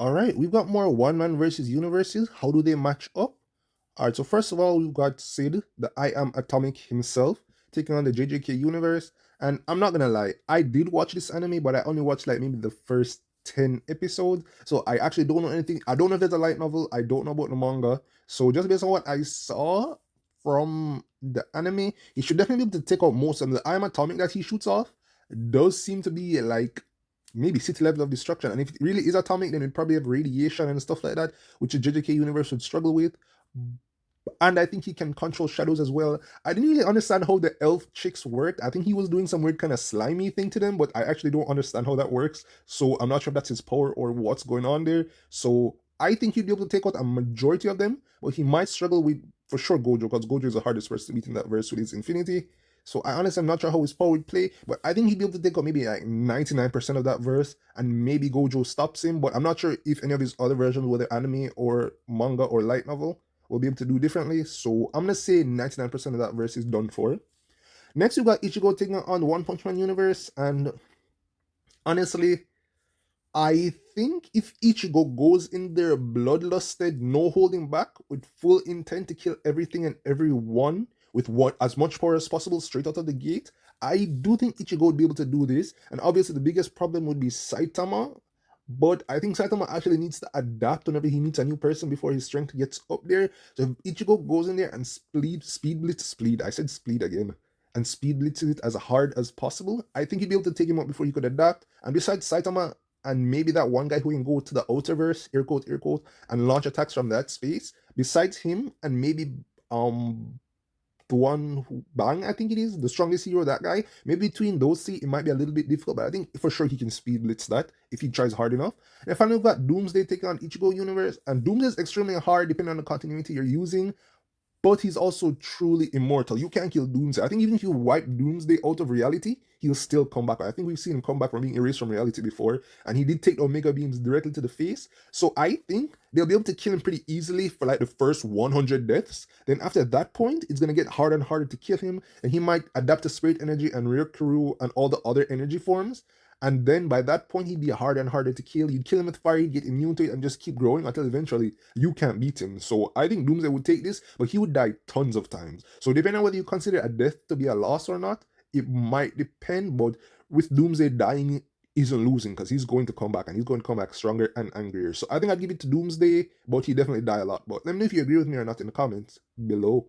All right, we've got more one man versus universes. How do they match up? All right, so first of all, we've got Sid, the I Am Atomic himself, taking on the JJK universe. And I'm not gonna lie, I did watch this anime, but I only watched like maybe the first 10 episodes. So I actually don't know anything. I don't know if it's a light novel. I don't know about the manga. So just based on what I saw from the anime, he should definitely be able to take out most of them. The I Am Atomic that he shoots off does seem to be like maybe city level of destruction. And if it really is atomic, then it'd probably have radiation and stuff like that, which the JJK universe would struggle with. And I think he can control shadows as well. I didn't really understand how the elf chicks worked. I think he was doing some weird kind of slimy thing to them, but I actually don't understand how that works. So I'm not sure if that's his power or what's going on there. So I think he'd be able to take out a majority of them, but he might struggle with, for sure, Gojo, because Gojo is the hardest person to beat in that verse with his infinity. So I honestly am not sure how his power would play, but I think he'd be able to take out maybe like 99% of that verse, and maybe Gojo stops him. But I'm not sure if any of his other versions, whether anime or manga or light novel, will be able to do differently. So I'm gonna say 99% of that verse is done for. Next, we got Ichigo taking on the One Punch Man universe, and honestly, I think if Ichigo goes in there bloodlusted, no holding back, with full intent to kill everything and everyone with what as much power as possible straight out of the gate, I do think Ichigo would be able to do this. And obviously, the biggest problem would be Saitama. But I think Saitama actually needs to adapt whenever he meets a new person before his strength gets up there. So if Ichigo goes in there and I said speed again, and speed blitzes it as hard as possible, I think he'd be able to take him out before he could adapt. And besides Saitama, and maybe that one guy who can go to the outerverse, air quote, and launch attacks from that space. Besides him, and maybe the one who Bang, I think it is, the strongest hero, that guy. Maybe between those three, it might be a little bit difficult, but I think for sure he can speed blitz that if he tries hard enough. And finally, we've got Doomsday taking on Ichigo Universe, and Doomsday is extremely hard depending on the continuity you're using, but he's also truly immortal. You can't kill Doomsday. I think even if you wipe Doomsday out of reality, he'll still come back. I think we've seen him come back from being erased from reality before, and he did take the Omega Beams directly to the face. So I think they'll be able to kill him pretty easily for like the first 100 deaths. Then after that point, it's gonna get harder and harder to kill him, and he might adapt to Spirit Energy and Ryukuru and all the other energy forms. And then by that point, he'd be harder and harder to kill. You'd kill him with fire, he'd get immune to it, and just keep growing until eventually you can't beat him. So I think Doomsday would take this, but he would die tons of times. So depending on whether you consider a death to be a loss or not, it might depend. But with Doomsday dying, isn't losing because he's going to come back and he's going to come back stronger and angrier. So I think I'd give it to Doomsday, but he definitely die a lot. But let me know if you agree with me or not in the comments below.